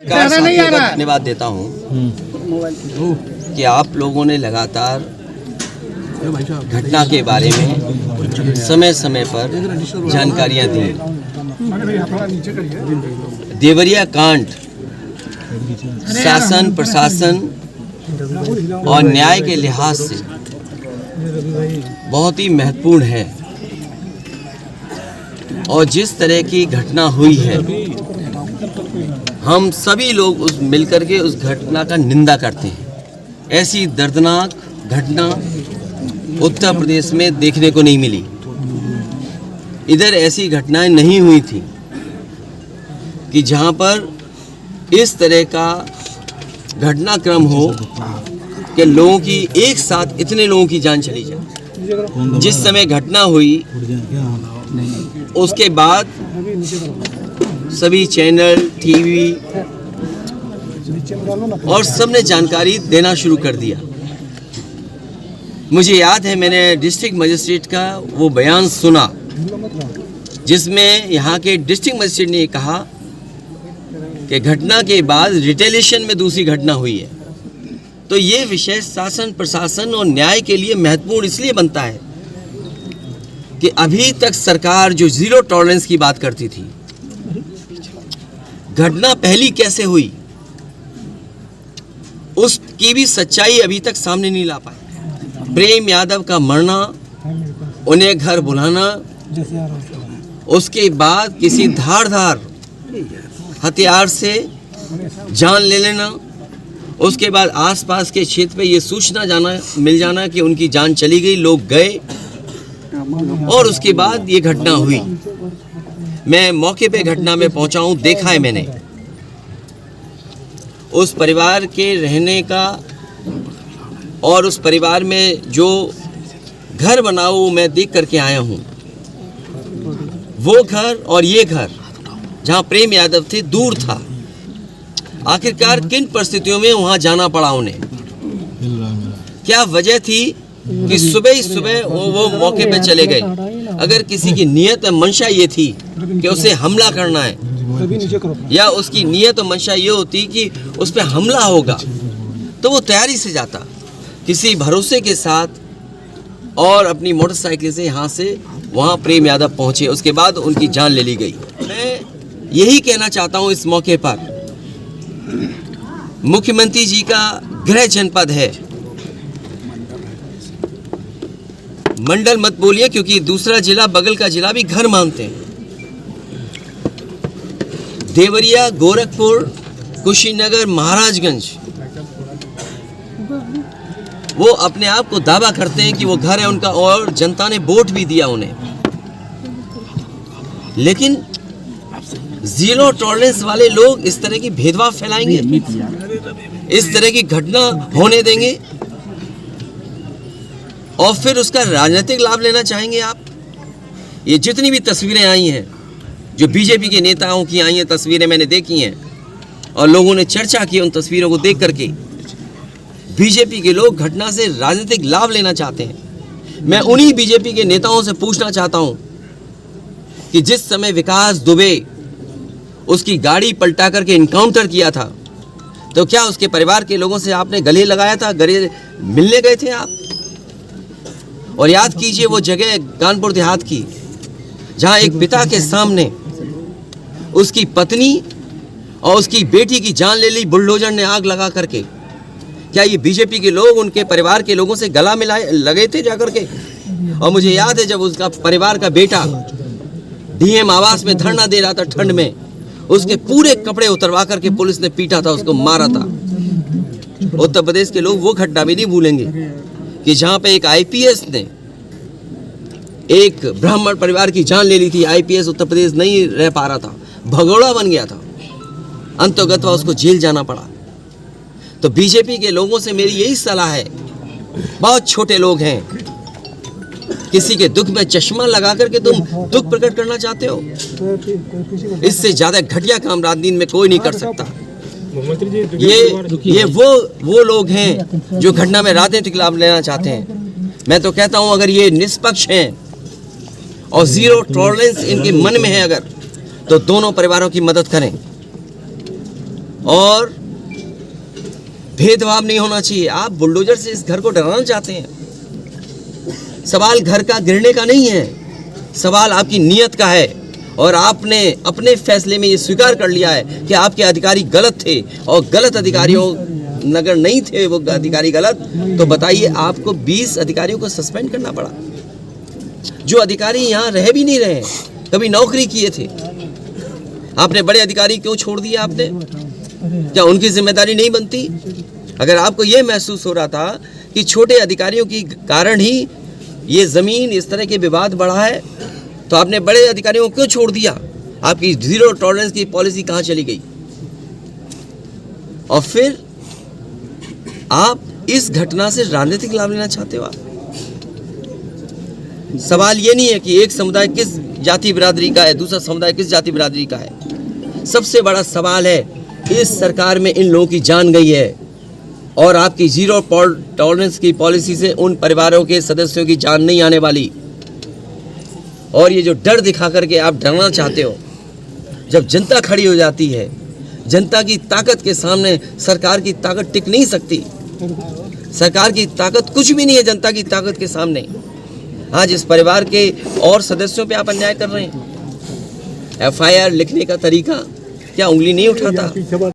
धन्यवाद देता हूँ कि आप लोगों ने लगातार घटना के बारे में समय समय पर जानकारियाँ दी। देवरिया कांड शासन प्रशासन और न्याय के लिहाज से बहुत ही महत्वपूर्ण है और जिस तरह की घटना हुई है हम सभी लोग मिलकर के उस घटना का निंदा करते हैं। ऐसी दर्दनाक घटना उत्तर प्रदेश में देखने को नहीं मिली। इधर ऐसी घटनाएं नहीं हुई थी कि जहां पर इस तरह का घटनाक्रम हो कि लोगों की एक साथ इतने लोगों की जान चली जाए। जिस समय घटना हुई उसके बाद सभी चैनल टीवी और सबने जानकारी देना शुरू कर दिया। मुझे याद है मैंने डिस्ट्रिक्ट मजिस्ट्रेट का वो बयान सुना जिसमें यहाँ के डिस्ट्रिक्ट मजिस्ट्रेट ने कहा कि घटना के बाद रिटेलिएशन में दूसरी घटना हुई है। तो ये विषय शासन प्रशासन और न्याय के लिए महत्वपूर्ण इसलिए बनता है कि अभी तक सरकार जो जीरो टॉलरेंस की बात करती थी, घटना पहली कैसे हुई उसकी भी सच्चाई अभी तक सामने नहीं ला पाई। प्रेम यादव का मरना, उन्हें घर बुलाना, उसके बाद किसी धारदार हथियार से जान ले लेना, उसके बाद आसपास के क्षेत्र पे ये सूचना मिल जाना कि उनकी जान चली गई, लोग गए और उसके बाद ये घटना हुई। मैं मौके पे घटना में पहुंचा हूं, देखा है मैंने उस परिवार के रहने का और उस परिवार में जो घर बना वो मैं देख करके आया हूं। वो घर और ये घर जहां प्रेम यादव थे दूर था। आखिरकार किन परिस्थितियों में वहां जाना पड़ा उन्हें? क्या वजह थी कि सुबह ही सुबह वो मौके पे चले गए? अगर किसी की नीयत मंशा ये थी कि उसे हमला करना है या उसकी नीयत और मंशा ये होती कि उस पर हमला होगा तो वो तैयारी से जाता, किसी भरोसे के साथ, और अपनी मोटरसाइकिल से यहाँ से वहाँ प्रेम यादव पहुँचे। उसके बाद उनकी जान ले ली गई। मैं यही कहना चाहता हूँ इस मौके पर, मुख्यमंत्री जी का गृह जनपद है, मंडल मत बोलिए क्योंकि दूसरा जिला बगल का जिला भी घर मानते हैं। देवरिया, गोरखपुर, कुशीनगर, महाराजगंज वो अपने आप को दावा करते हैं कि वो घर है उनका और जनता ने वोट भी दिया उन्हें। लेकिन जीरो टॉलरेंस वाले लोग इस तरह की भेदभाव फैलाएंगे, इस तरह की घटना होने देंगे और फिर उसका राजनीतिक लाभ लेना चाहेंगे आप। ये जितनी भी तस्वीरें आई हैं जो बीजेपी के नेताओं की आई हैं, तस्वीरें मैंने देखी हैं और लोगों ने चर्चा की उन तस्वीरों को देख करके, बीजेपी के लोग घटना से राजनीतिक लाभ लेना चाहते हैं। मैं उन्हीं बीजेपी के नेताओं से पूछना चाहता हूं कि जिस समय विकास दुबे उसकी गाड़ी पलटा करके इनकाउंटर किया था तो क्या उसके परिवार के लोगों से आपने गले लगाया था, गले मिलने गए थे आप? और याद कीजिए वो जगह कानपुर देहात की जहां एक पिता के सामने उसकी पत्नी और उसकी बेटी की जान ले ली बुलडोजर ने आग लगा करके। क्या ये बीजेपी के लोग उनके परिवार के लोगों से गला मिलाए लगे थे जाकर के? और मुझे याद है जब उसका परिवार का बेटा डीएम आवास में धरना दे रहा था ठंड में, उसके पूरे कपड़े उतरवा करके पुलिस ने पीटा था, उसको मारा था। उत्तर प्रदेश के लोग वो घटना भी नहीं भूलेंगे कि जहां पे एक आईपीएस ने एक ब्राह्मण परिवार की जान ले ली थी। आईपीएस उत्तर प्रदेश नहीं रह पा रहा था, भगोड़ा बन गया था, अंततः उसको जेल जाना पड़ा। तो बीजेपी के लोगों से मेरी यही सलाह है, बहुत छोटे लोग हैं, किसी के दुख में चश्मा लगा करके तुम दुख प्रकट करना चाहते हो? इससे ज्यादा घटिया काम रात दिन में कोई नहीं कर सकता। ये वो लोग हैं जो घटना में राजनीतिक लाभ लेना चाहते हैं। मैं तो कहता हूं अगर ये निष्पक्ष हैं और जीरो टॉलरेंस इनके मन में है अगर, तो दोनों परिवारों की मदद करें। और भेदभाव नहीं होना चाहिए। आप बुलडोजर से इस घर को डराना चाहते हैं। सवाल घर का गिरने का नहीं है, सवाल आपकी नीयत का है। और आपने अपने फैसले में ये स्वीकार कर लिया है कि आपके अधिकारी गलत थे और गलत अधिकारियों नगर नहीं थे वो अधिकारी गलत, तो बताइए आपको 20 अधिकारियों को सस्पेंड करना पड़ा। जो अधिकारी यहाँ रह भी नहीं रहे, कभी नौकरी किए थे, आपने बड़े अधिकारी क्यों छोड़ दिए आपने? क्या उनकी जिम्मेदारी नहीं बनती? अगर आपको ये महसूस हो रहा था कि छोटे अधिकारियों के कारण ही ये ज़मीन इस तरह के विवाद बढ़ा है, तो आपने बड़े अधिकारियों को क्यों छोड़ दिया? आपकी जीरो टॉलरेंस की पॉलिसी कहाँ चली गई? और फिर आप इस घटना से राजनीतिक लाभ लेना चाहते हो। आप सवाल ये नहीं है कि एक समुदाय किस जाति बिरादरी का है, दूसरा समुदाय किस जाति बिरादरी का है। सबसे बड़ा सवाल है, इस सरकार में इन लोगों की जान गई है और आपकी जीरो टॉलरेंस की पॉलिसी से उन परिवारों के सदस्यों की जान नहीं आने वाली। और ये जो डर दिखा करके आप डरना चाहते हो, जब जनता खड़ी हो जाती है, जनता की ताकत के सामने सरकार की ताकत टिक नहीं सकती। सरकार की ताकत कुछ भी नहीं है जनता की ताकत के सामने। आज इस परिवार के और सदस्यों पे आप अन्याय कर रहे हैं। FIR लिखने का तरीका क्या उंगली नहीं उठाता?